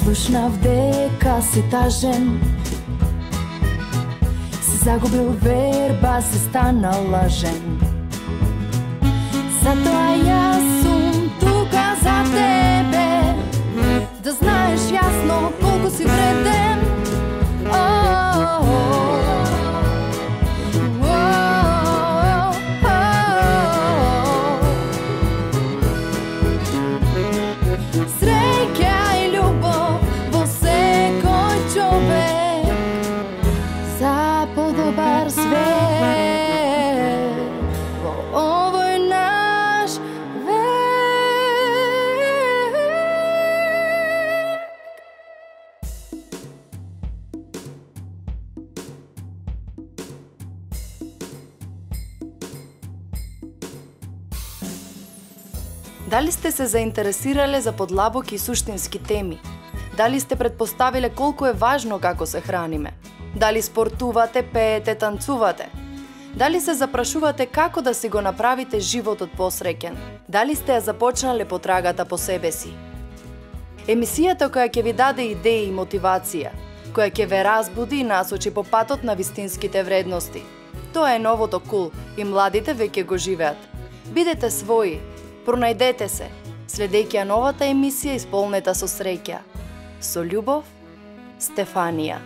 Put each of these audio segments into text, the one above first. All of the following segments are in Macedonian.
Слушнав дека си тажен, си загубил верба, си станал лажен. Затоа јас сум тука за тебе, да знаеш јасно колку си вреден. Среќа и љубов во секој човек, за подобар свет во овој наш век. Дали сте се заинтересирале за подлабоки и суштински теми? Дали сте предпоставиле колку е важно како се храниме? Дали спортувате, пеете, танцувате? Дали се запрашувате како да си го направите животот посреќен? Дали сте ја започнале потрагата по себе си? Емисијата која ќе ви даде идеи и мотивација, која ќе ве разбуди и насочи по патот на вистинските вредности. Тоа е новото кул и младите веќе го живеат. Бидете своји, пронајдете се, следејќи ја новата емисија исполнета со среќа. Со љубов, Стефанија.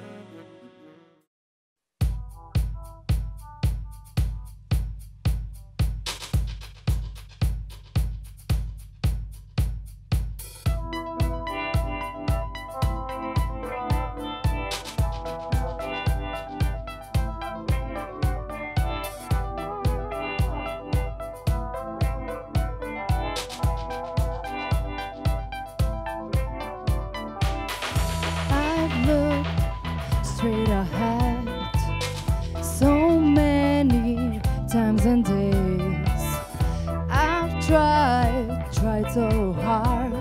Straight ahead so many times and days. I've tried so hard,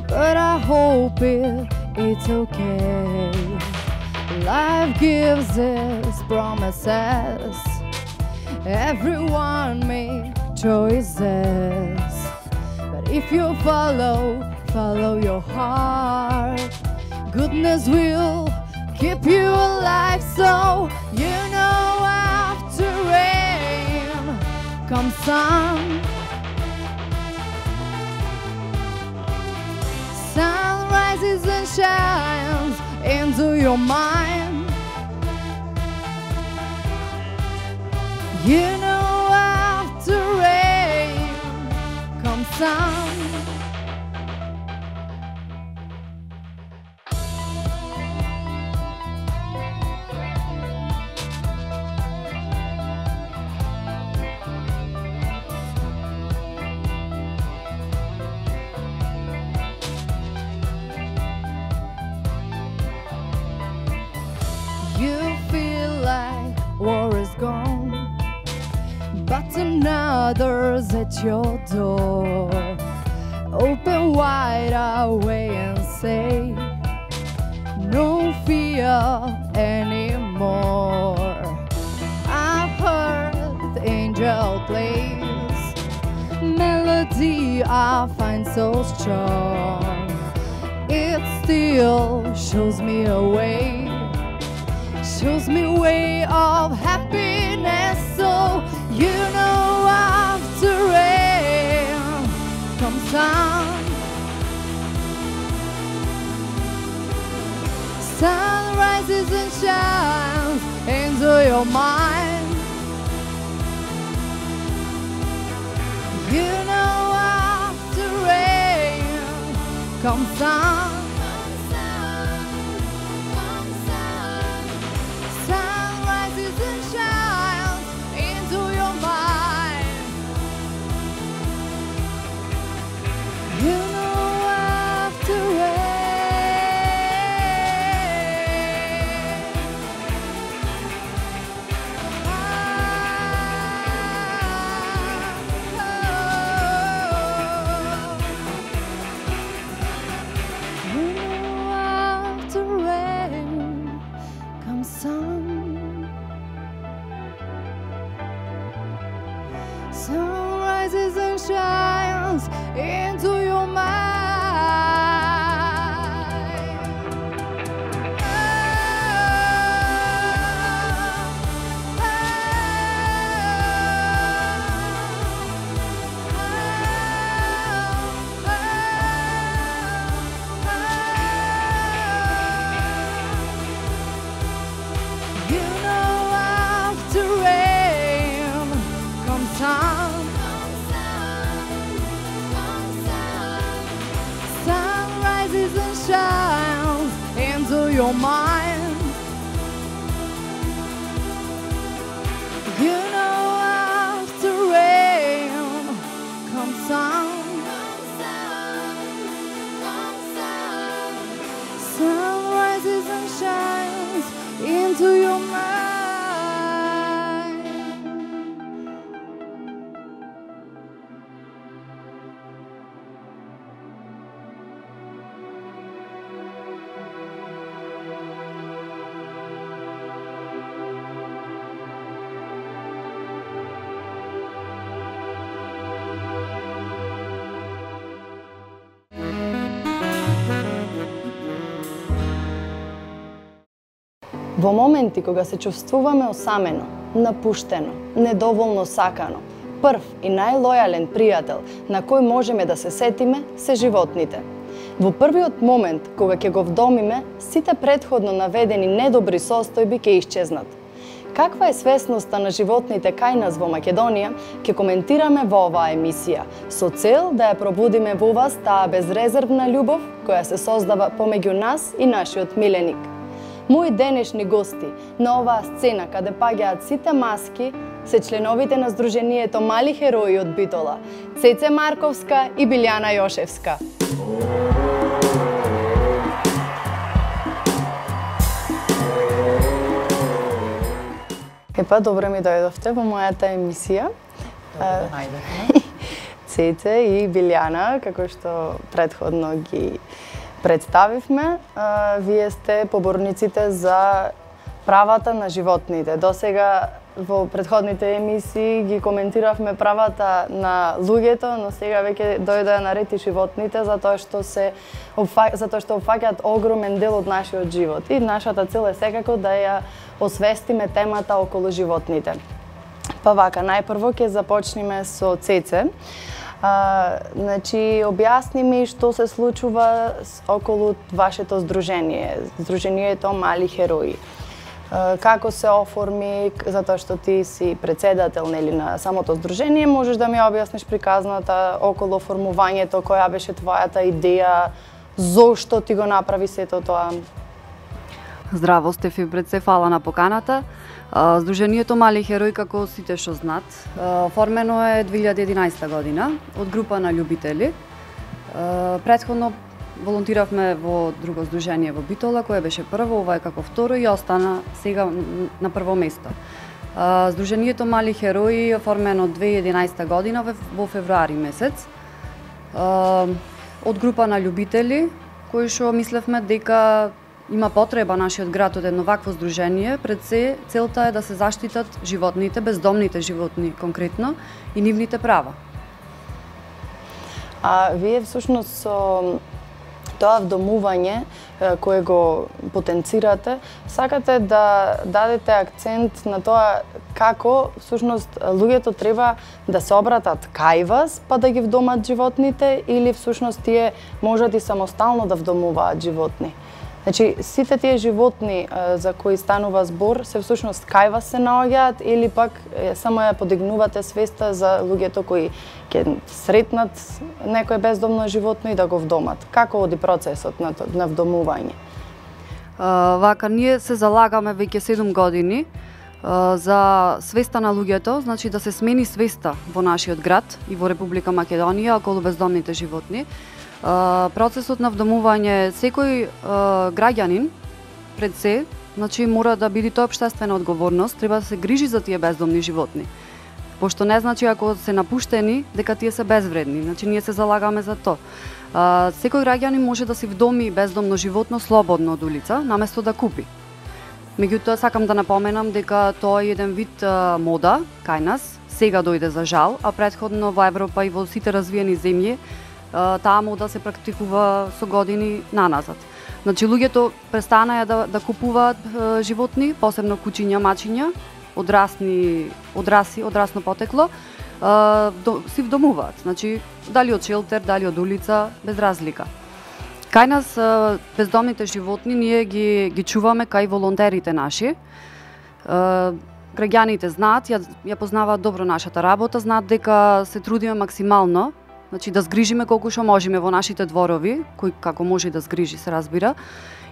but I hope it's okay. Life gives its promises, everyone make choices, but if you follow your heart, goodness will keep you alive. So you know after rain comes sun. Sun rises and shines into your mind. You know after rain comes sun. You feel like war is gone, but another's at your door. Open wide away and say, no fear anymore. I've heard the angel plays, melody I find so strong. It still shows me a way, shows me a way of happiness. So you know after rain comes sun. Sun rises and shines into your mind. You know after rain comes sun. You know after rain. Sun rises and shines into your mind. You know after rain comes sun. Sun rises and shines into your mind. You know after rain comes sun. Sun rises and shines into your mind. Во моменти кога се чувствуваме осамено, напуштено, недоволно сакано, прв и најлојален пријател на кој можеме да се сетиме се животните. Во првиот момент кога ќе го вдомиме, сите претходно наведени недобри состојби ќе исчезнат. Каква е свесноста на животните кај нас во Македонија, ќе коментираме во оваа емисија, со цел да ја пробудиме во вас таа безрезервна љубов која се создава помеѓу нас и нашиот миленик. Мои денешни гости на оваа сцена каде паѓаат сите маски се членовите на Сдруженијето Мали херои од Битола, Цеце Марковска и Билјана Јошевска. Епа, добре ми дојдовте во мојата емисија. Цеце и Билјана, како што претходно ги представивме, вие сте поборниците за правата на животните. Досега во претходните емисии ги коментиравме правата на луѓето, но сега веќе дојдоа на ред и животните затоа што опфаќаат огромен дел од нашиот живот. И нашата цел е секако да ја освестиме темата околу животните. Па вака, најпрво ќе започнеме со Цеце. Значи, објасни ми што се случува околу вашето здружение, Здруженијето Мали херои. Како се оформи, затоа што ти си председател нели на самото здружение, можеш да ми објасниш приказната околу формувањето, која беше твојата идеја, зошто ти го направи сето тоа? Здраво, Стефи, пред се фала на поканата. Сдруженијето Мали херои, како сите што знаат, формено е 2011 година од група на љубители. Претходно волонтиравме во друго здружение во Битола, кое беше прво, ова е како второ и остана сега на прво место. Сдруженијето Мали херои е формено 2011 година во февруари месец од група на љубители кои што мислевме дека има потреба нашиот град од едно вакво здружение. Пред се, целта е да се заштитат животните, бездомните животни конкретно, и нивните права. А вие всушност со тоа вдомување кое го потенцирате, сакате да дадете акцент на тоа како всушност луѓето треба да се обратат кај вас па да ги вдомат животните, или всушност тие можат и самостално да вдомуваат животни? Значи, сите тие животни за кои станува збор се всушност кај вас се наоѓаат, или пак само ја подигнувате свеста за луѓето кои ќе сретнат некое бездомно животно и да го вдомат? Како оди процесот на вдомување? Вака, ние се залагаме веќе 7 години за свеста на луѓето, значи да се смени свеста во нашиот град и во Република Македонија околу бездомните животни. Процесот на вдомување, секој граѓанин пред се, значи мора да биде тоа општествена одговорност, треба да се грижи за тие бездомни животни. Пошто не значи ако се напуштени дека тие се безвредни, значи ние се залагаме за тоа. Секој граѓанин може да си вдоми бездомно животно слободно од улица, наместо да купи. Меѓутоа сакам да напоменам дека тоа е еден вид мода кај нас, сега дојде за жал, а претходно во Европа и во сите развиени земји таа мода се практикува со години наназад. Значи луѓето престанаа да купуваат животни, посебно кучиња, мачиња, одрасно потекло, си вдомуваат. Значи дали од шелтер, дали од улица, без разлика. Кај нас бездомните животни ние ги чуваме кај волонтерите наши. Граѓаните знаат, ја познаваат добро нашата работа, знаат дека се трудиме максимално, значи да згрижиме колку што можеме во нашите дворови, кој како може да згрижи се разбира.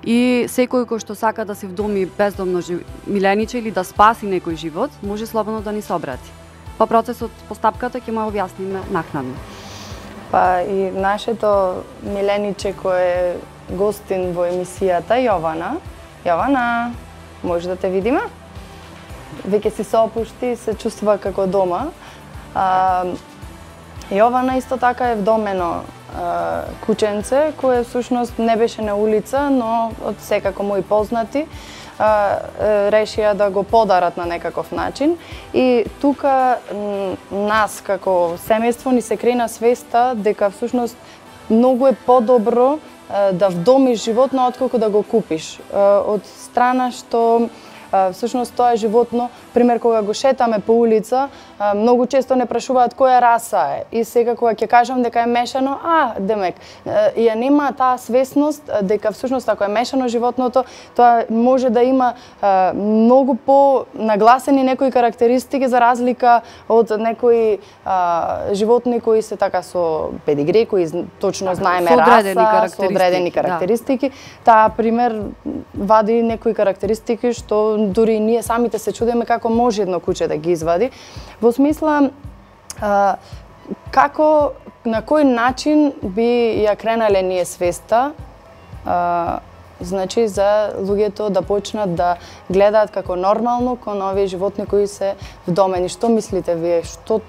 И секој кој што сака да се вдоми бездомно милениче или да спаси некој живот, може слободно да ни се обрати. Па процесот, постапката ќе му објасниме накнадно. Па и нашето милениче кој е гостин во емисијата, Јована. Јована, може да те видиме? Веќе си се опушти и се чувствува како дома. Јована исто така е вдомено кученце, кое всушност не беше на улица, но од секако мои познати решија да го подарат на некаков начин. И тука нас како семејство ни се крена свеста дека всушност многу е подобро да вдомиш животно отколку да го купиш. Од страна што всушност тоа е животно, пример кога го шетаме по улица, многу често не прашуваат која раса е. И сега кога ќе кажам дека е мешано, демек, ја нема таа свесност дека всушност ако е мешано животното, тоа може да има многу по нагласени некои карактеристики за разлика од некои животни кои се така со педигри, кои точно знаеме раса, со одредени карактеристики. Таа пример вади некои карактеристики што дури ние самите се чудиме како може едно куче да ги извади. Во смисла, како, на кој начин би ја кренале ние свеста, значи за луѓето да почнат да гледаат како нормално кон овие животни кои се вдомени. Што мислите вие? Што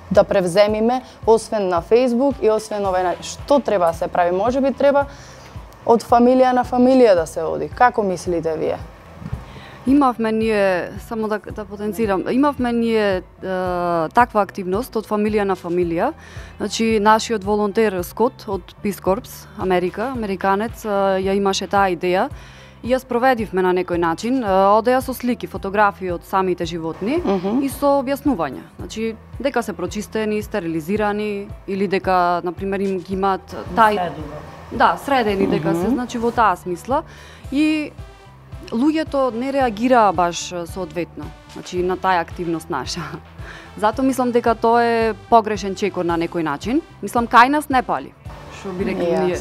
да превземиме, освен на Facebook и освен овај, што треба да се прави? Можеби треба од фамилија на фамилија да се оди. Како мислите вие? Имавме ние, само да потенцирам, имавме ние таква активност од фамилија на фамилија. Значи, нашиот волонтер Скот од Peace Corps, американец, ја имаше таа идеја и ја спроведивме на некој начин. Одеа со слики, фотографии од самите животни и со објаснувања. Значи, дека се прочистени, стерилизирани или дека, например, им ги имаат средени дека се, значи во таа смисла. И луѓето не реагираа баш соодветно, значи на таа активност наша. Затоа мислам дека тоа е погрешен чекор на некој начин. Мислам кај нас не пали. Што би рекли ние?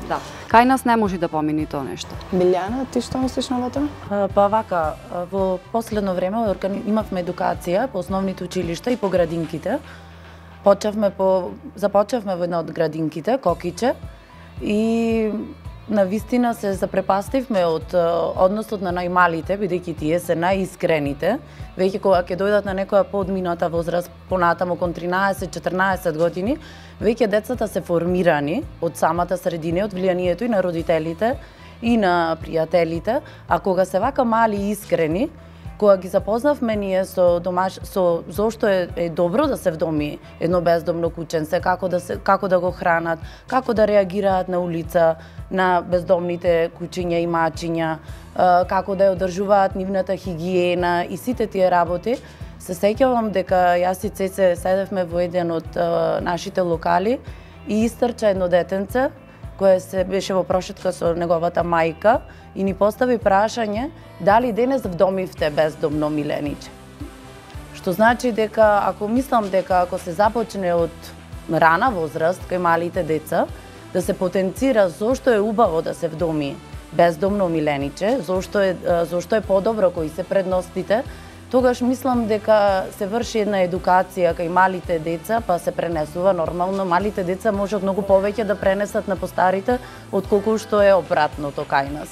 Да. Кај нас не може да помини тоа нешто. Билјана, ти што мислиш на тоа? Па вака, во последно време имавме едукација по основните училишта и по градинките. Започнавме во една од градинките, Кокиче, и навистина се запрепастивме од односот на најмалите, бидејќи тие се најискрените. Веќе кога ќе дојдат на некоја поодмината возраст, понатаму кон 13-14 години, веќе децата се формирани од самата средина, од влијанието и на родителите и на пријателите, а кога се вака мали и искрени, кога ги запознавме ние со зошто е добро да се вдоми едно бездомно кученце, како да го хранат, како да реагираат на улица на бездомните кучиња и мачиња, како да ја одржуваат нивната хигиена и сите тие работи, се сеќавам дека јас и Цеце седевме во еден од нашите локали и истрча едно детенце кое се беше во прошетка со неговата мајка и ни постави прашање дали денес вдомивте бездомно милениче. Што значи дека ако се започне од рана возраст кај малите деца, да се потенцира зошто е убаво да се вдоми бездомно милениче, зошто е подобро, кои се предностите, тогаш мислам дека се врши една едукација кај малите деца, па се пренесува нормално. Малите деца можат многу повеќе да пренесат на постарите, отколку што е обратното кај нас.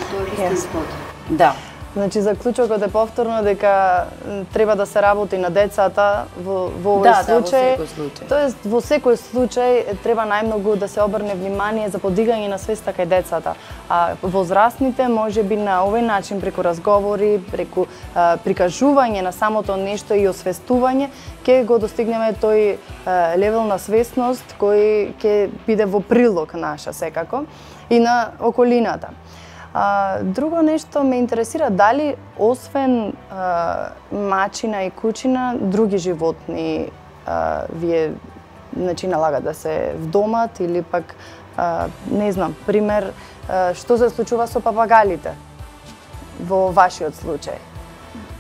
Тоа е истинското. Да. Значи заклучокот е повторно дека треба да се работи на децата во овој случај. во секој случај. Тоест во секој случај треба најмногу да се обрне внимание за подигање на свеста кај децата. А возрастните можеби на овој начин преку разговори, преку прикажување на самото нешто и освестување ќе го достигнеме тој левел на свесност кој ќе биде во прилог наша секако и на околината. Друго нешто ме интересира, дали освен мачина и кучина, други животни вие налагат да се вдомат или пак не знам, пример, што се случува со папагалите во вашиот случај?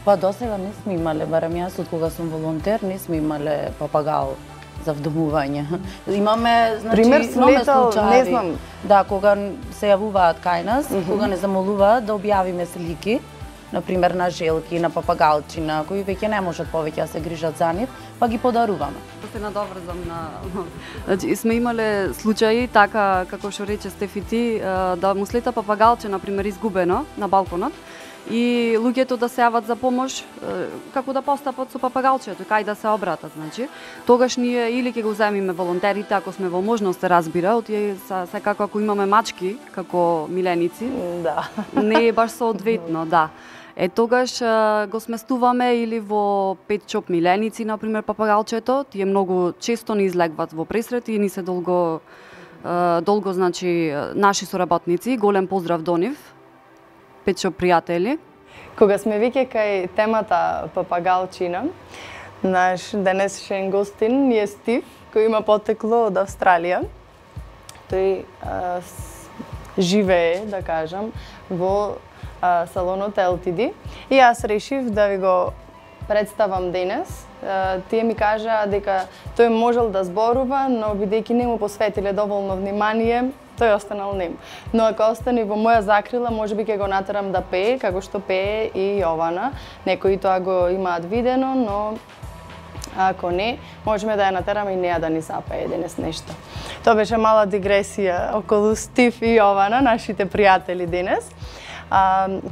Па досега не сме имале, барем јас од кога сум волонтер, не сме имале папагал за вдомување. Имаме, значи, пример слетал, не знам. Да, кога се јавуваат кај нас, кога не замолуваат да објавиме слики, например на желки, на папагалчина, кои веќе не можат повеќе да се грижат за нив, па ги подаруваме. Да се надоврзам на... Значи, сме имале случаи, така како што рече Стефити, да му слета папагалче, например, изгубено на балконот, и луѓето да се јават за помош, како да постапат со папагалчето, кај да се обратат, значи. Тогаш ние или ќе го земиме волонтерите, ако сме во можност, се разбира, секако ако имаме мачки, како миленици, да. Не е баш соодветно, да. Тогаш го сместуваме или во Pet Shop миленици, например, папагалчето, тие многу често не излегват во пресрети и ни се долго, значи, наши соработници, голем поздрав до нив, Pet Shop пријатели. Кога сме веќе кај темата папагалчина, наш денешен гостин е Стив, кој има потекло од Австралија. Тој живее, да кажам, во салонот LTD и јас решив да ви го представам денес. Тие ми кажаа дека тој можел да зборува, но бидејќи не му посветиле доволно внимание, тој останал нем. Но ако остане во моја закрила, можеби ќе го натерам да пее, како што пее и Јована. Некои тоа го имаат видено, но ако не, можеме да ја натераме и неа да ни запее денес нешто. Тоа беше мала дигресија околу Стив и Јована, нашите пријатели денес.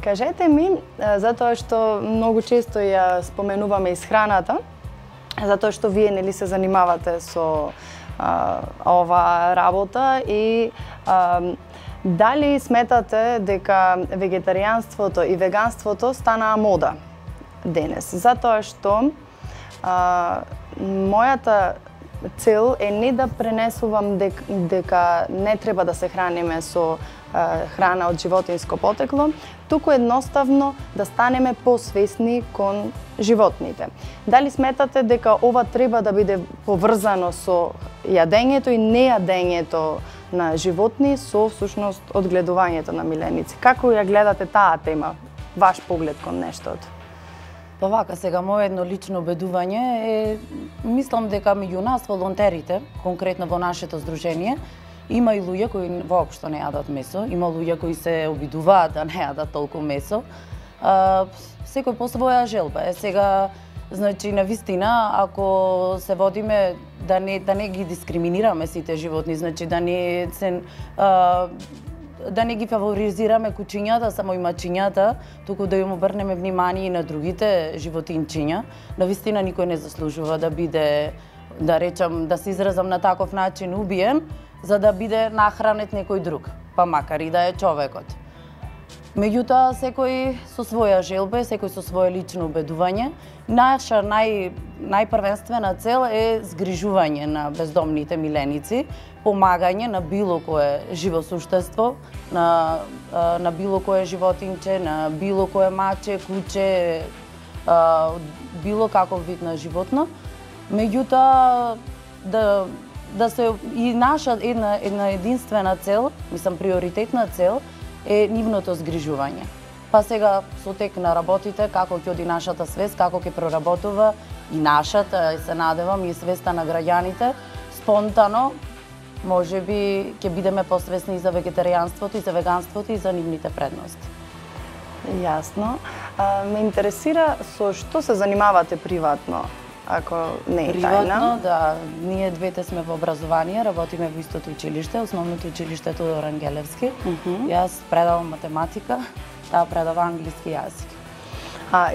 Кажете ми, затоа што многу често ја споменуваме исхраната, затоа што вие нели се занимавате со ова работа и дали сметате дека вегетаријанството и веганството станаа мода денес? Затоа што мојата цел е не да пренесувам дека не треба да се храниме со храна од животинско потекло, туку едноставно да станеме посвесни кон животните. Дали сметате дека ова треба да биде поврзано со јадењето и нејадењето на животни со всушност одгледувањето на миленици? Како ја гледате таа тема, ваш поглед кон нештото? Па вака, сега, моје едно лично убедување е, мислам дека меѓу нас, волонтерите, конкретно во нашето здружение, има и луѓе кои воопшто не јадат месо, има луѓе кои се обидуваат да не јадат толку месо. Секој по своја желба. Сега, значи, навистина, ако се водиме да не ги дискриминираме сите животни, значи да не ги фаворизираме кучињата, само и мачињата, туку да им обрнеме внимание и на другите животинчиња. Навистина никој не заслужува да биде, да речам, да се изразам на таков начин, убиен, за да биде нахранет некој друг, па макар и да е човекот. Меѓутоа, секој со своја желба, секој со свое лично убедување. Наша најпрвенствена цел е згрижување на бездомните миленици, помагање на било кое живо суштество, на било кое животинче, на било кое маче, куче, било каков вид на животно. Меѓутоа, да се и наша една единствена цел, мислам приоритетна цел, е нивното згрижување. Па сега со тек на работите, како ќе оди нашата свест, како ќе проработува и нашата, се надевам, и свеста на граѓаните, спонтано, можеби ќе бидеме посвесни и за вегетаријанството, и за веганството, и за нивните предности. Јасно. Ме интересира со што се занимавате приватно, ако не е тајна? Приватно, да. Ние двете сме во образование, работиме во истото училиште, основното училиште Тодор Ангелевски. Јас предавам математика да предава англиски јазик.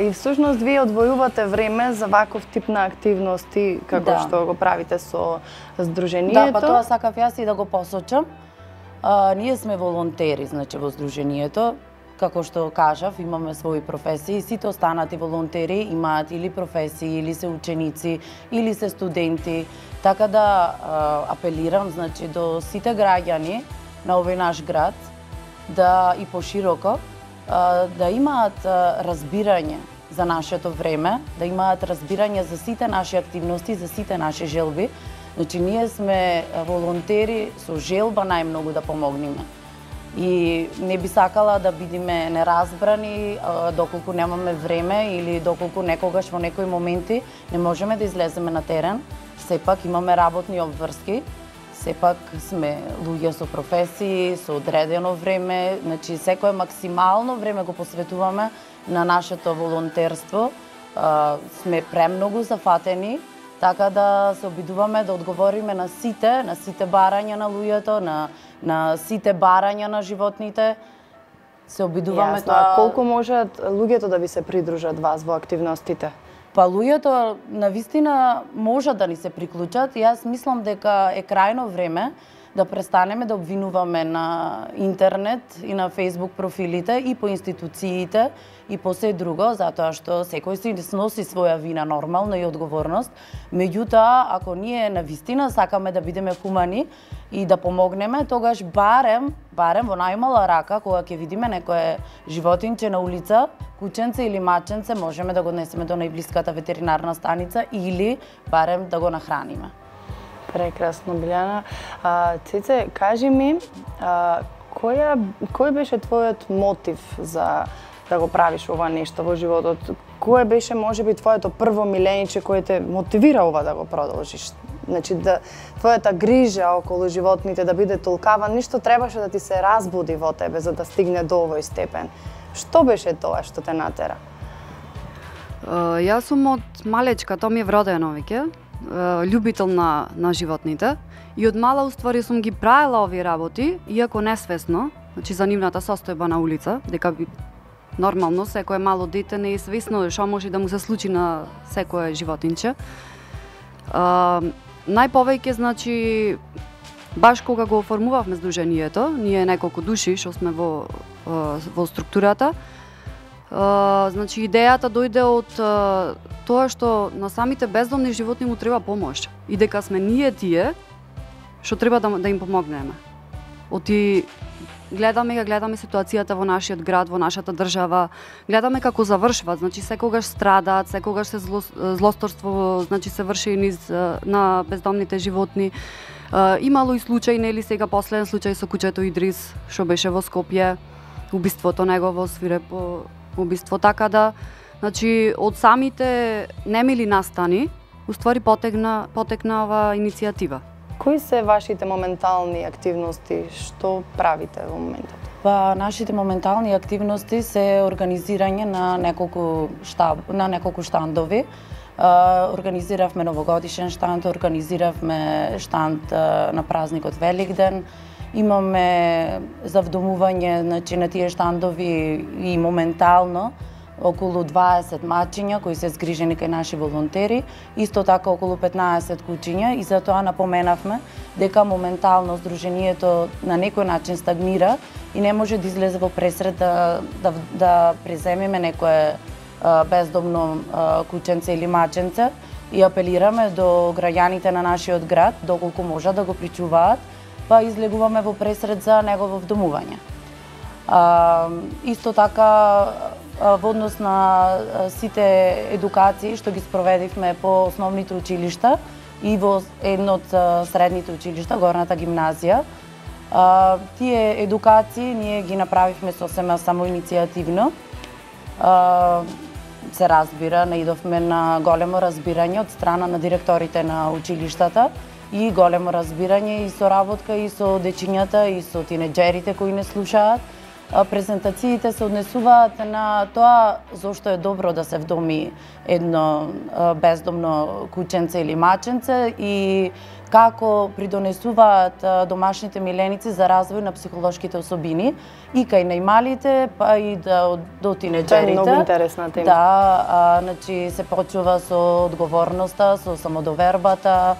И всушност вие одвојувате време за ваков тип на активности како што го правите со Сдруженијето? Да, па тоа сакав јас и да го посочам. Ние сме волонтери, значи, во Сдруженијето. Како што кажав, имаме своји професии. Сите останати волонтери имаат или професии, или се ученици, или се студенти. Така да апелирам, значи, до сите граѓани на овој наш град да и пошироко да имаат разбирање за нашето време, да имаат разбирање за сите наши активности, за сите наши желби. Значи, ние сме волонтери со желба најмногу да помогнеме. И не би сакала да бидеме неразбрани доколку немаме време или доколку некогаш во некои моменти не можеме да излеземе на терен. Сепак имаме работни обврски, сепак сме луѓе со професии, со одредено време, значи секое максимално време го посветуваме на нашето волонтерство. Сме премногу зафатени, така да се обидуваме да одговориме на сите барања на луѓето, на сите барања на животните. Се обидуваме тоа. Колку можат луѓето да ви се придружат вас во активностите? Па луѓето навистина можат да ни се приклучат. Јас мислам дека е крајно време да престанеме да обвинуваме на интернет и на Facebook профилите и по институциите и по се друго, затоа што секој си носи своја вина нормално и одговорност. Меѓутоа, ако ние навистина сакаме да бидеме хумани и да помогнеме, тогаш барем во најмала рака, кога ќе видиме некое животинче на улица, кученце или маченце, можеме да го однесеме до најблиската ветеринарна станица или барем да го нахраниме. Прекрасно, Билјана. Цеце, кажи ми, кој беше твојот мотив за да го правиш ова нешто во животот? Кое беше можеби твоето прво милениче кое те мотивира ова да го продолжиш? Значи, твојата грижа околу животните да биде толкава, ништо требаше да ти се разбуди во тебе за да стигне до овој степен. Што беше тоа што те натера? Јас сум од малечка, тоа ми е вродено веќе, љубител на животните и од мала уствари сум ги правела овие работи, иако несвесно, значи за нивната состојба на улица, дека би нормално секое мало дете не е свесно што може да му се случи на секое животинче. Најповеќе, значи, баш кога го оформувавме Сдруженијето, ние неколку души што сме во структурата, значи идејата дојде од тоа што на самите бездомни животни му треба помош и дека сме ние тие што треба да им помогнеме. Гледаме ситуацијата во нашиот град, во нашата држава, гледаме како завршва, значи секогаш страдаат, секогаш се злосторство, значи се врши низ на бездомните животни. Имало и случај, нели сега последен случај со кучето Идрис што беше во Скопје, убиството негово, свирепо убиство, така да, значи од самите немили настани, уствари потекна оваа иницијатива. Кои се вашите моментални активности? Што правите во моментот? Па, нашите моментални активности се организирање на неколку штандови. Организиравме новогодишен штанд, организиравме штанд на празникот Великден. Имаме за вдомување, значи, на тие штандови и моментално околу 20 мачиња кои се згрижени кај наши волонтери, исто така околу 15 кучиња, и затоа напоменавме дека моментално Сдруженијето на некој начин стагнира и не може да излезе во пресред да преземеме некое бездомно кученце или маченце, и апелираме до граѓаните на нашиот град, доколку можат да го причуваат, па излегуваме во пресред за негово вдомување. Исто така, во однос на сите едукации што ги спроведивме по основните училишта и во едно од средните училишта, горната гимназија, тие едукации ние ги направивме сосема самоиницијативно. Се разбира, наидовме на големо разбирање од страна на директорите на училиштата и големо разбирање и соработка и со дечињата и со тинеџерите кои не слушаат. презентациите се однесуваат на тоа зошто е добро да се вдоми едно бездомно кученце или маченце и како придонесуваат домашните миленици за развој на психолошките особини и кај најмалите, па и до тинеџерите. Тоа е многу интересна тема. Да, значи се почува со одговорноста, со самодовербата,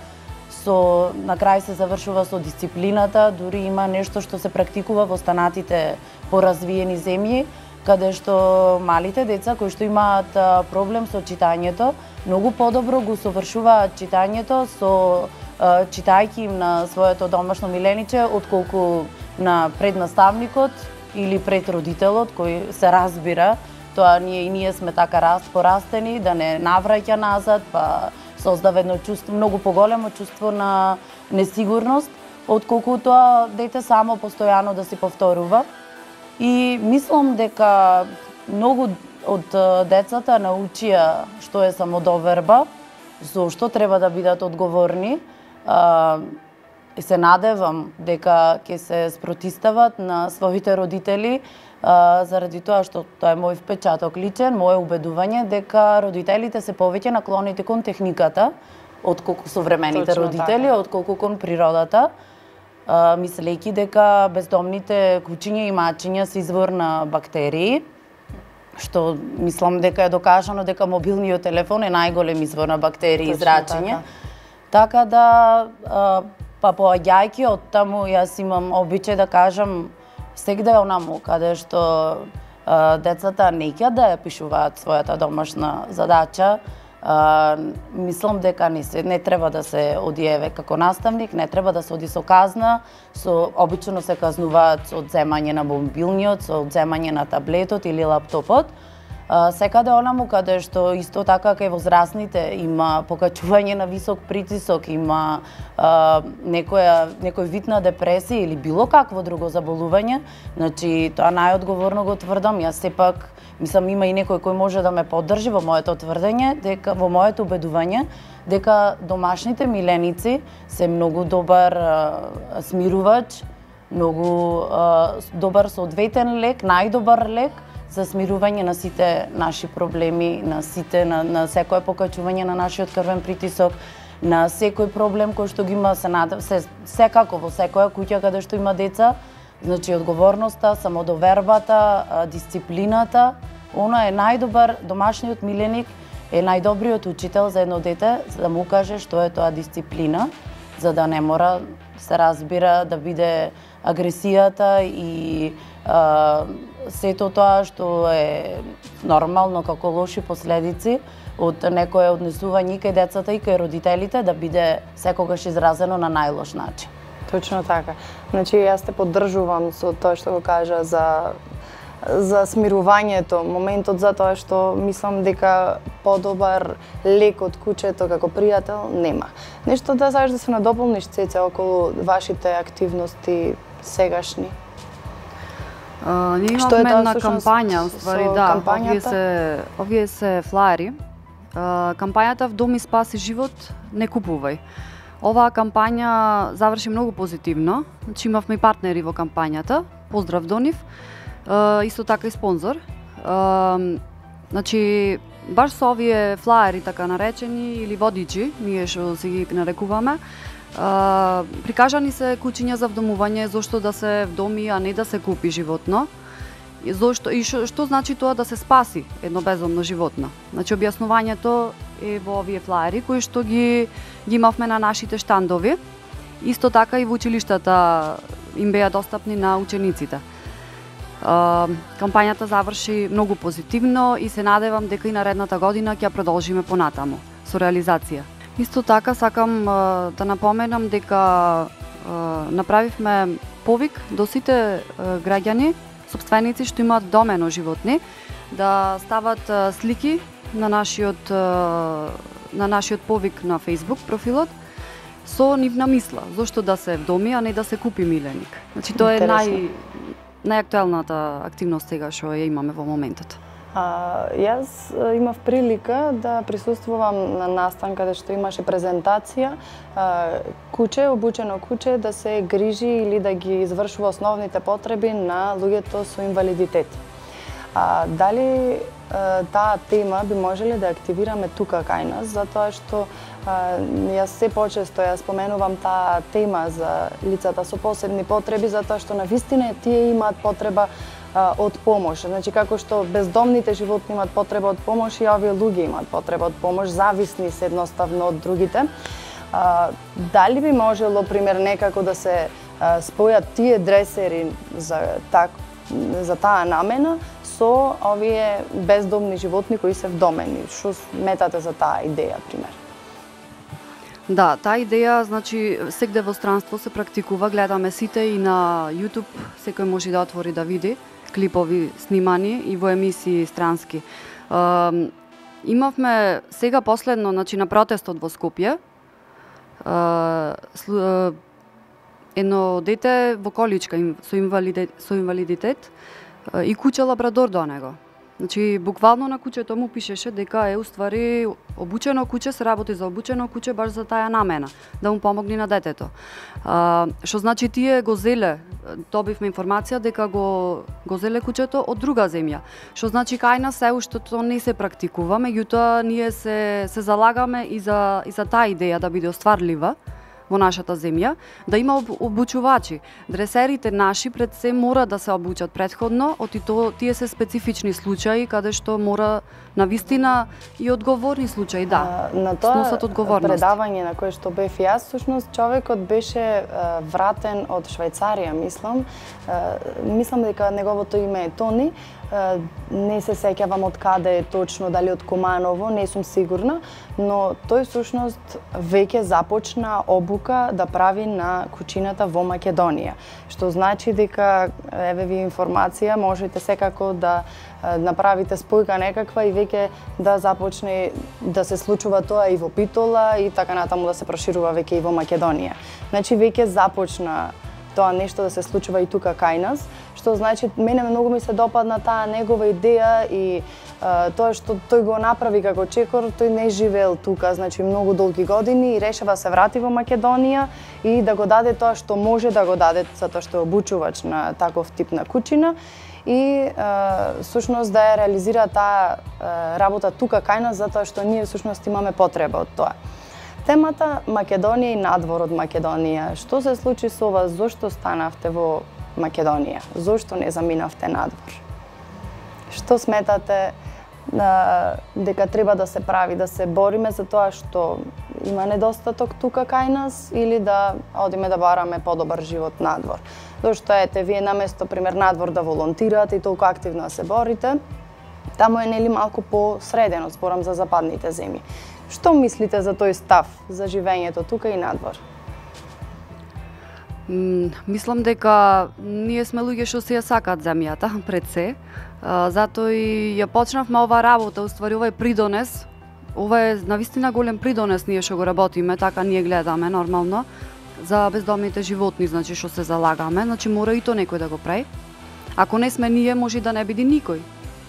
на крај се завршува со дисциплината, дури има нешто што се практикува во останатите поразвиени земји, каде што малите деца кои што имаат проблем со читањето, многу подобро го совршуваат читањето со читајќи им на своето домашно милениче, отколку на преднаставникот или пред родителот кој се разбира, тоа ние сме така порастени да не навраќа назад, па создава едно чувство, многу поголемо чувство на несигурност, отколку тоа дете само постојано да си повторува. И мислам дека многу од децата научија што е самодоверба, зошто треба да бидат одговорни. Се надевам дека ќе се спротистават на своите родители, заради тоа што тоа е мој впечаток личен, мое убедување дека родителите се повеќе наклонети кон техниката отколку современите родители, отколку кон природата, мислејќи дека бездомните кучиња и мачиња се извор на бактерии, што мислам дека е докажано дека мобилниот телефон е најголем извор на бактерии и зрачење. Така да, па поаѓајќи од таму, јас имам обичај да кажам сегде онаму каде што децата неќа да ја пишуваат својата домашна задача, мислам дека не треба да се одиеве како наставник, не треба да се оди со казна, обично се казнуваат со одземање на мобилниот, со одземање на таблетот или лаптопот. Секаде онаму каде што исто така кај возрастните има покачување на висок притисок, има некој вид на депресија или било какво друго заболување, значи тоа најодговорно го тврдам, јас сепак мислам има и некој кој може да ме поддржи во моето тврдење, дека во моето убедување дека домашните миленици се многу добар смирувач, многу добар соодветен лек, најдобар лек за смирување на сите наши проблеми, на секое покачување на нашиот крвен притисок, на секој проблем кој што ги има, секако во секоја куќа каде што има деца, значи одговорноста, самодовербата, дисциплината, она е најдобар, домашниот миленик е најдобриот учител за едно дете, за да му каже што е тоа дисциплина, за да не мора, се разбира, да биде агресијата и сето тоа што е нормално како лоши последици од некое однесување кај децата и кај родителите да биде секогаш изразено на најлош начин. Точно така. Значи јас те поддржувам со тоа што го кажа за смирувањето, моментот за тоа што мислам дека подобар лек од кучето како пријател нема. Нешто да сакаш да се надополниш, Цеце, околу вашите активности сегашни? Ние имавме една кампања, уствари, да, овие се флаери. Кампањата "Вдоми спаси живот, не купувај". Оваа кампања заврши многу позитивно, значи имавме и партнери во кампањата, поздрав до нив, исто така и спонзор. Значи, баш со овие флаери, така наречени, или водичи, ние што си ги нарекуваме, прикажани се кучиња за вдомување, зошто да се вдоми, а не да се купи животно. Зошто и што значи тоа да се спаси едно бездомно животно? Значи објаснувањето е во овие флаери кои што ги имавме на нашите штандови. Исто така и во училиштата им беа достапни на учениците. Кампањата заврши многу позитивно и се надевам дека и наредната година ќе продолжиме понатаму со реализација. Исто така сакам да напоменам дека направивме повик до сите граѓани, сопственици што имаат вдомено животни, да стават слики на нашиот повик на Facebook профилот со нивна мисла, зошто да се вдоми, а не да се купи миленик. Значи тоа е најактуелната активност сега што ја имаме во моментот. Јас имав прилика да присуствувам на настан каде што имаше презентација куче, обучено куче да се грижи или да ги извршува основните потреби на луѓето со инвалидитет. Дали таа тема би можеле да активираме тука кај нас, затоа што јас се почесто ја споменувам таа тема за лицата со посебни потреби, затоа што навистина тие имаат потреба од помош. Значи, како што бездомните животни имаат потреба од помош, и овие луѓе имаат потреба од помош, зависни се едноставно од другите. Дали би можело, пример, некако да се спојат тие дресери за таа намена со овие бездомни животни кои се вдомени? Што сметате за таа идеја, пример? Да, таа идеја, значи, сегде во странство се практикува, гледаме сите и на YouTube, секој може да отвори да види клипови снимани и во емисии странски. Имавме сега последно, значи, на протестот во Скопје, едно дете во количка со инвалидитет и куче лабрадор до него. Значи, буквално на кучето му пишеше дека е уствари обучено куче, се работи за обучено куче баш за таа намена, да му помогне на детето. Што значи тие го зеле, добивме информација дека го зеле кучето од друга земја. Што значи кај нас се уште тоа не се практикува, меѓутоа ние се залагаме и за таа идеја да биде остварлива во нашата земја, да има обучувачи. Дресерите наши пред се мора да се обучат претходно, тие се специфични случаи каде што мора навистина и одговорни случаи, да, на тоа одговорност. Предавање на кое што бев јас, всушност човекот беше вратен од Швајцарија, мислам. Мислам дека неговото име е Тони. Не се сеќавам од каде е точно, дали од Куманово, не сум сигурна, но тој всушност веќе започна обука да прави на кучината во Македонија. Што значи дека, еве ви информација, можете секако да направите спојка некаква и веќе да започне да се случува тоа и во Битола и така натаму да се проширува веќе и во Македонија. Значи веќе започна тоа нешто да се случува и тука кај нас, што значи мене многу ми се допадна таа негова идеја и тоа што тој го направи како чекор, тој не живеел тука, значи многу долги години и решава се врати во Македонија и да го даде тоа што може да го даде, затоа што е обучувач на таков тип на кучина и всушност да ја реализира таа работа тука кај нас, затоа што ние всушност имаме потреба од тоа. Темата Македонија и надвор од Македонија. Што се случи со вас? Зошто станавте во Македонија? Зошто не заминавте надвор? Што сметате дека треба да се прави, да се бориме за тоа што има недостаток тука кај нас или да одиме да бараме подобар живот надвор? Зошто ете вие наместо пример надвор да волонтирате и толку активно да се борите, таму е нели малку посредено, зборам за западните земји. Што мислите за тој став, за живењето тука и надвор? Мислам дека ние сме луѓе што се ја сакаат земјата пред се. Затоа и ја почнавме оваа работа, уствари ова е придонес. Ова е навистина голем придонес ние што го работиме, така ние гледаме нормално за бездомните животни, значи што се залагаме, значи мора и то некој да го прави. Ако не сме ние, може да не биде никој.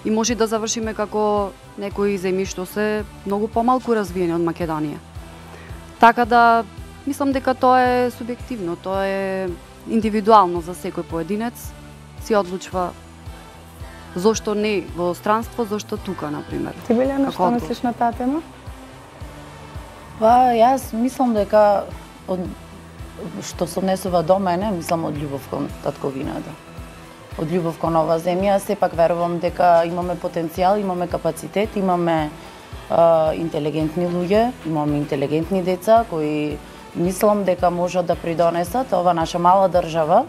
И може да завршиме како некои земји што се многу помалку развиени од Македонија. Така да, мислам дека тоа е субјективно, тоа е индивидуално за секој поединец, си одлучува зошто не во странство, зошто тука, например. Ти Билјана, што мислиш на таа тема? Јас мислам дека што се однесува до мене, мислам од љубов кон татковината. Од љубов кон оваа земја, сепак верувам дека имаме потенцијал, имаме капацитет, имаме интелигентни луѓе, имаме интелигентни деца кои мислам дека можат да придонесат ова наша мала држава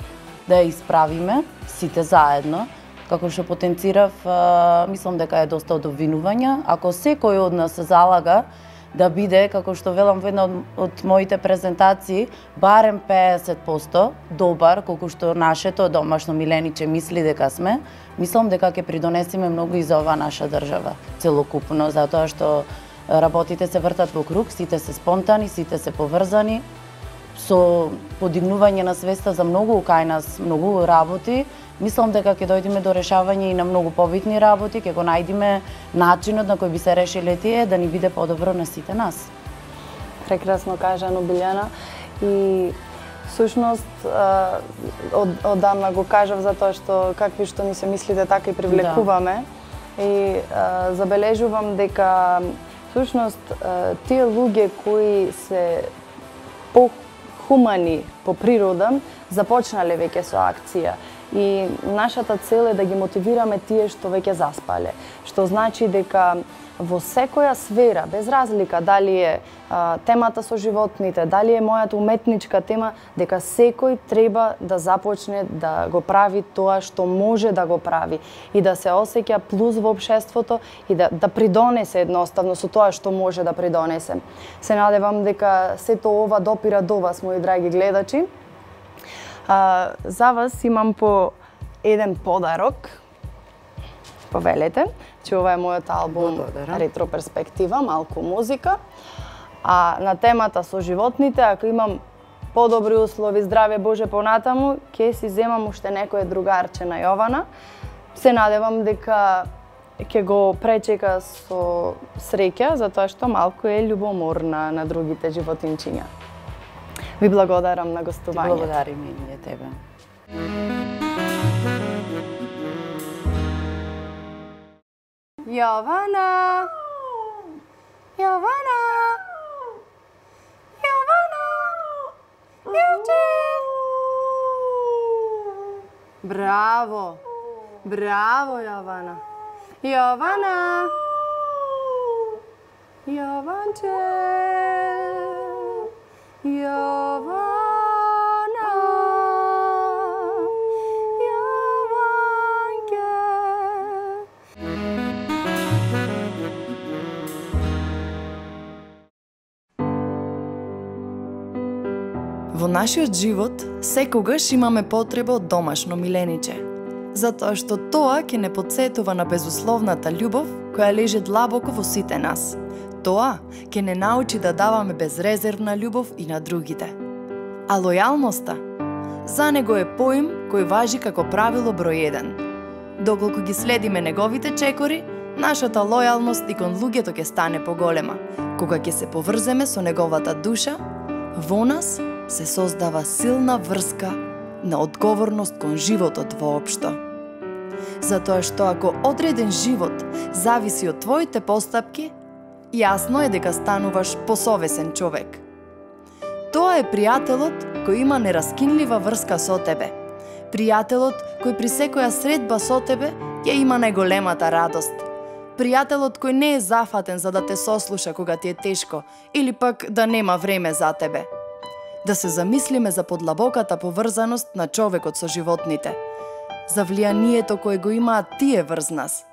да ја исправиме сите заедно. Како што потенцирав, мислам дека е доста од обвинувања. Ако секој од нас се залага да биде, како што велам во една од моите презентации, барем 50% добар, колку што нашето домашно милениче мисли дека сме, мислам дека ќе придонесеме многу и за оваа наша држава, целокупно, затоа што работите се вртат во круг, сите се спонтани, сите се поврзани, со подигнување на свеста за многу кај нас, многу работи, Мислам дека ќе дојдеме до решавање и на многу побитни работи, ќе го најдеме начинот на кој би се решиле тие да ни биде подобро на сите нас. Прекрасно кажано, Билјана. И всушност одамна го кажав затоа што какви што ни се мислите така и привлекуваме. Да. И забележувам дека всушност тие луѓе кои се похумани по природа започнале веќе со акција. И нашата цел е да ги мотивираме тие што веќе заспале. Што значи дека во секоја сфера, без разлика дали е темата со животните, дали е мојата уметничка тема, дека секој треба да започне да го прави тоа што може да го прави и да се осеќа плюс во општеството и да придонесе едноставно со тоа што може да придонесе. Се надевам дека сето ова допира до вас, мои драги гледачи. За вас имам по еден подарок. Повелете, че ова е мојот албум Ретроперспектива, малку музика. А на темата со животните, ако имам подобри услови, здраве Боже понатаму, ќе си земам уште некој другарче на Јована. Се надевам дека ќе го пречека со среќа, затоа што малку е љубоморна на другите животинчиња. Ви благодарам на гостувањето. Благодариме и ние тебе. Јована! Јована! Јована! Јовче! Браво! Браво, Јована! Јована! Јованче! Јована! Во нашиот живот секогаш имаме потреба од домашно милениче, затоа што тоа ќе не потсетува на безусловната љубов која лежи длабоко во сите нас. Тоа ќе не научи да даваме безрезервна љубов и на другите. А лојалноста, за него е поим кој важи како правило број 1. Доколку ги следиме неговите чекори, нашата лојалност и кон луѓето ќе стане поголема. Кога ќе се поврземе со неговата душа, во нас се создава силна врска на одговорност кон животот воопшто. Затоа што ако одреден живот зависи од твоите постапки, јасно е дека стануваш посовесен човек. Тоа е пријателот кој има нераскинлива врска со тебе. Пријателот кој при секоја средба со тебе ќе има најголемата радост. Пријателот кој не е зафатен за да те сослуша кога ти е тешко или пак да нема време за тебе. Да се замислиме за подлабоката поврзаност на човекот со животните, за влијанието кое го имаат тие врз нас,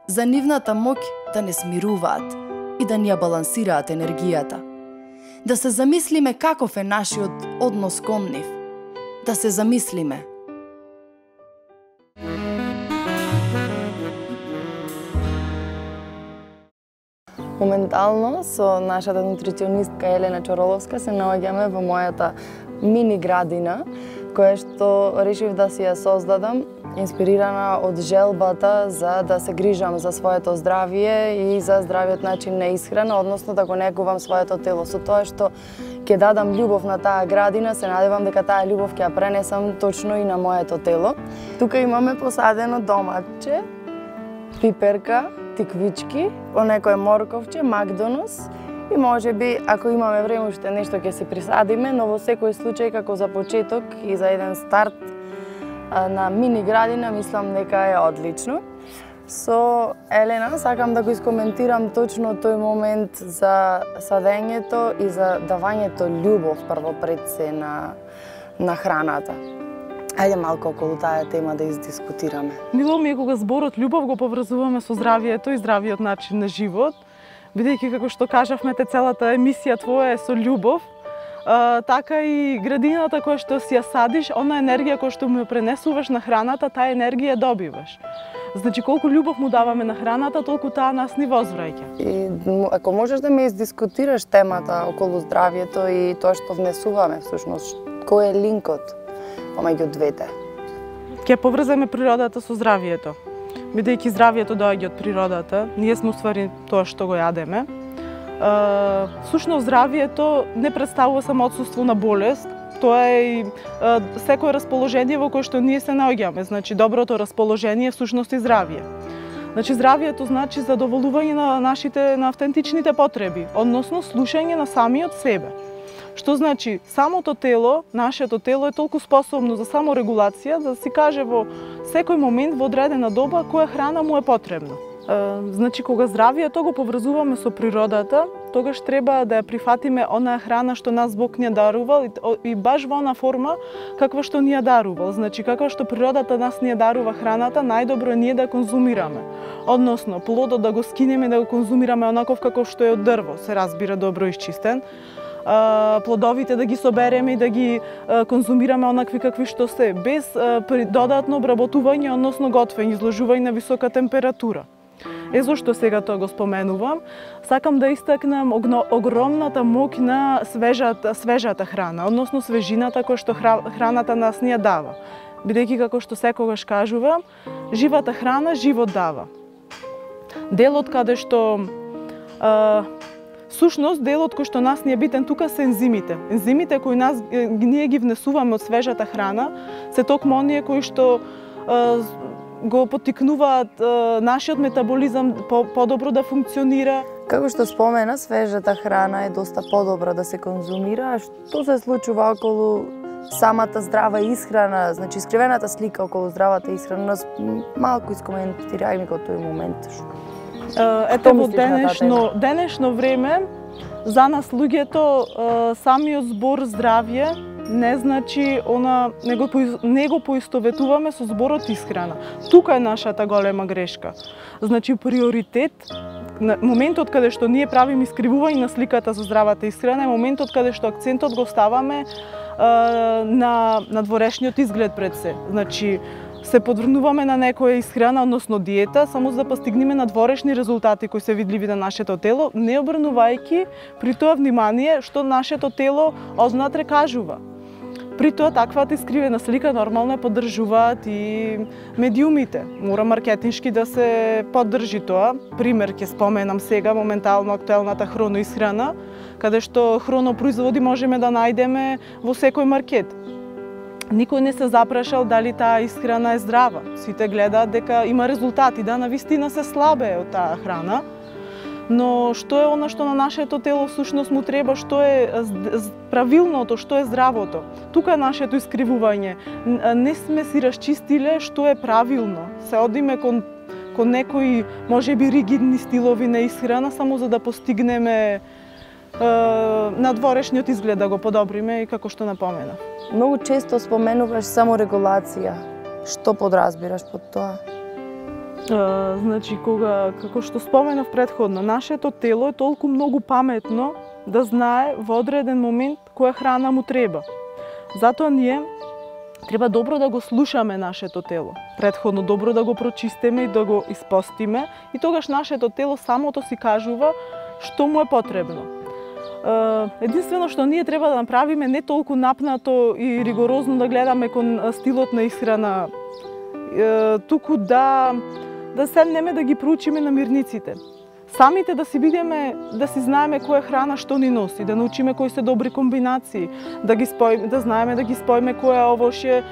за нивната моќ да не смируваат и да ни ја балансираат енергијата. Да се замислиме каков е нашиот однос кон нив. Да се замислиме. Моментално со нашата нутриционистка Елена Чороловска се наоѓаме во мојата мини градина, која што решив да си ја создадам, инспирирана од желбата за да се грижам за своето здравје и за здравиот начин на исхрана, односно да го негувам своето тело. Со тоа што ќе дадам љубов на таа градина, се надевам дека таа љубов ќе ја пренесам точно и на моето тело. Тука имаме посадено доматче, пиперка, тиквички, некој морковче, макдонос и можеби, ако имаме време, уште нешто ќе се присадиме, но во секој случај, како за почеток и за еден старт на мини градина, мислам дека е одлично. Со Елена сакам да го искоментирам точно тој момент за садењето и за давањето љубов прво пред се на храната. Ајде малку околу таа тема да издискутираме. Мило ми е кога зборот љубов го поврзуваме со здравието и здравиот начин на живот, бидејќи како што кажавме целата емисија твоја е со љубов, така и градината која што си ја садиш, она енергија која што му ја пренесуваш на храната, таа енергија добиваш. Значи колку љубов му даваме на храната, толку таа нас ни возвраќа. И ако можеш да ме издискутираш темата околу здравието и тоа што внесуваме всушност, кој е линкот помеѓу двете? Ќе поврземе природата со здравието. Бидејќи здравието доаѓа од природата, ние сме уствари тоа што го јадеме. Сушно здравието не представува само отсуство на болест, тоа е и секое расположение во кое што ние се наоѓаме. Значи, доброто расположение всушност е здравие. Значи, здравието значи задоволување на автентичните потреби, односно слушање на самиот себе. Што значи, самото тело, нашето тело е толку способно за саморегулација да си каже во секој момент во одредена доба која храна му е потребна. Значи, кога здравието го поврзуваме со природата, тогаш треба да ја прифатиме онаа храна што нас Бог ни ја дарувал и баш во она форма каква што ни ја дарувал. Значи, каква што природата нас ни ја дарува храната, најдобро е ние да конзумираме. Односно, плодот да го скинеме и да го конзумираме онаков каков што е од дрво, се разбира добро исчистен. Плодовите да ги собереме и да ги конзумираме онакви какви што се, без додатно обработување, односно готвење, изложување на висока температура. Зошто сега тоа го споменувам? Сакам да истакнам огромната моќ на свежата храна, односно свежината која што храната нас ни ја дава. Бидејќи, како што секогаш кажувам, живата храна живот дава. Делот каде што Сушност, делот кој што нас ни е битен тука се ензимите. Ензимите кои ние ги внесуваме од свежата храна, се токму оние кои што го поттикнуваат нашиот метаболизам подобро да функционира. Како што спомена, свежата храна е доста подобра да се конзумира. Што се случува околу самата здрава исхрана, значи искривената слика околу здравата исхрана, малку искоментирај ми го тој момент. Ете, во денешно време, за нас луѓето, самиот збор здравје не значи не го поистоветуваме со зборот исхрана. Тука е нашата голема грешка. Значи, приоритет, моментот каде што ние правиме искривување на сликата за здравата исхрана е моментот каде што акцентот го ставаме на надворешниот изглед пред се. Значи, се подврнуваме на некоја исхрана, односно диета, само за да постигнеме надворешни резултати кои се видливи на нашето тело, не обрнувајќи при тоа внимание што нашето тело однатре кажува. При тоа таквата искривена слика нормално ја поддржуваат и медиумите. Мора маркетиншки да се поддржи тоа. Пример ќе споменам сега моментално актуелната хроноисхрана, каде што хронопроизводи можеме да најдеме во секој маркет. Никој не се запрашал дали таа исхрана е здрава. Сите гледаат дека има резултати, да, навистина се слабе од таа храна. Но што е она што на нашето тело всушност му треба, што е правилното, што е здравото? Тука е нашето искривување. Не сме си расчистиле што е правилно. Се одиме кон некои можеби ригидни стилови на исхрана само за да постигнеме надворешниот изглед да го подобриме и како што напоменав. Многу често споменуваш саморегулација. Што подразбираш под тоа? Значи, како што споменав претходно, нашето тело е толку многу паметно да знае во одреден момент која храна му треба. Затоа ние треба добро да го слушаме нашето тело. Претходно добро да го прочистиме и да го испостиме и тогаш нашето тело самото си кажува што му е потребно. Единствено што ние треба да направиме не толку напнато и ригорозно да гледаме кон стилот на исхрана, туку да седнеме да ги проучиме намирниците. Самите да си бидеме, да си знаеме која храна што ни носи, да научиме кои се добри комбинации, да знаеме да ги споиме која овошје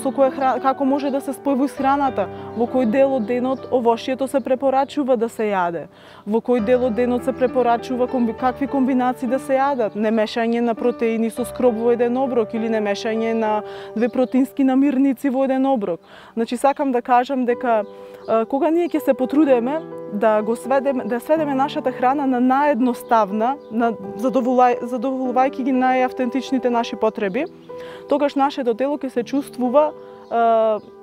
со која храна, како може да се спои во исхраната, во кој дел од денот овошјето се препорачува да се јаде, во кој дел од денот се препорачува какви комбинации да се јадат, не мешање на протеини со скроб во еден оброк или не мешање на две протеински намирници во еден оброк. Значи, сакам да кажам дека кога ние ќе се потрудеме да сведеме нашата храна на наедноставна, задоволувајќи ги најавтентичните наши потреби, тогаш нашето тело ќе се чувствува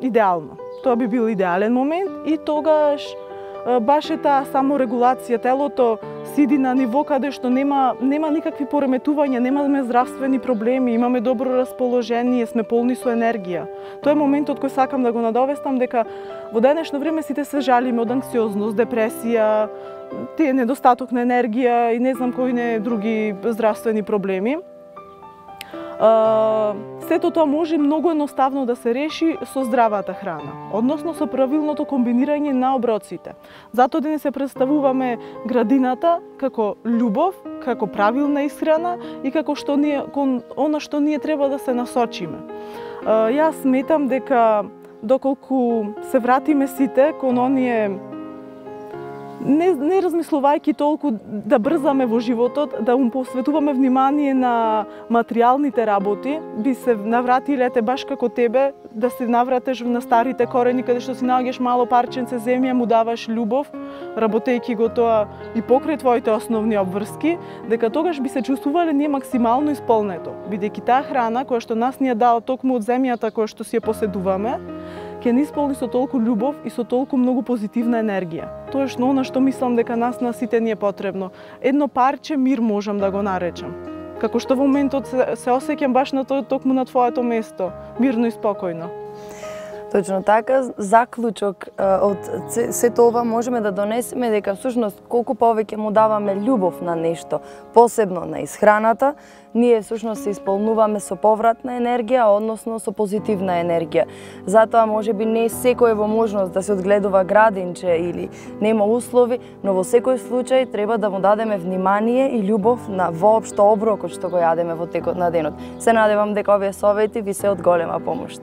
идеално. Тоа би бил идеален момент и тогаш баш е таа саморегулација, телото сиди на ниво каде што нема никакви пореметувања, немаме здравствени проблеми, имаме добро расположение, сме полни со енергија. Тоа е моментот кој сакам да го надовестам дека во денешно време сите се жалиме од анксиозност, депресија, тие недостаток на енергија и не знам кои не други здравствени проблеми. Сето тоа може многу едноставно да се реши со здравата храна, односно со правилното комбинирање на оброците. Затоа денес се представуваме градината како љубов, како правилна исхрана и како она што ние треба да се насочиме. Јас сметам дека доколку се вратиме сите кон оние не размислувајќи толку да брзаме во животот, да посветуваме внимание на материјалните работи, би се навратиле баш како тебе, да се навратиш на старите корени, каде што си наоѓаш мало парченце земја, му даваш љубов, работејќи го тоа и покрај твоите основни обврски, дека тогаш би се чувствувале ние максимално исполнето, бидејќи таа храна која што нас ни ја дала токму од земјата која што си ја поседуваме, ќе ни исполни со толку љубов и со толку многу позитивна енергија. Тоа е она што мислам дека нас на сите ни е потребно. Едно парче мир можам да го наречам. Како што во моментот се осеќам баш на токму на твоето место, мирно и спокојно. Точно така, заклучок од сето ова можеме да донесеме дека всушност колку повеќе му даваме љубов на нешто, посебно на исхраната, ние всушност се исполнуваме со повратна енергија, односно со позитивна енергија. Затоа можеби не секој во можност да се одгледува градинче или нема услови, но во секој случај треба да му дадеме внимание и љубов на воопшто оброкот што го јадеме во текот на денот. Се надевам дека овие совети ви се од голема помош.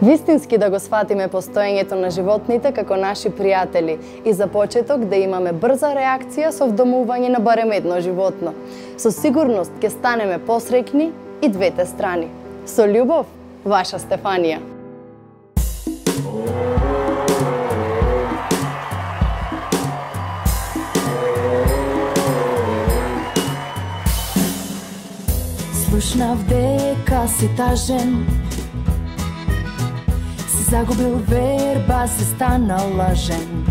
Вистински да го сватиме постоењето на животните како наши пријатели и за почеток да имаме брза реакција со вдомување на барем едно животно. Со сигурност ќе станеме посреќни и двете страни. Со љубов, ваша Стефанија. Слушнав дека си тажен, си загубил верба, си станал лажен.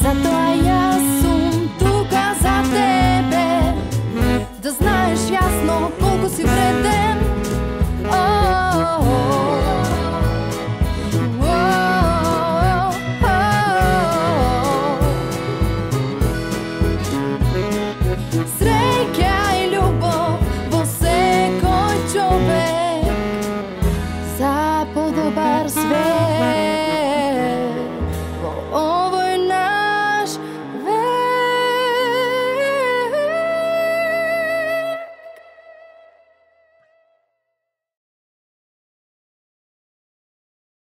Затоа јас сум тука за тебе, да знаеш јасно колку си вреден. Среќа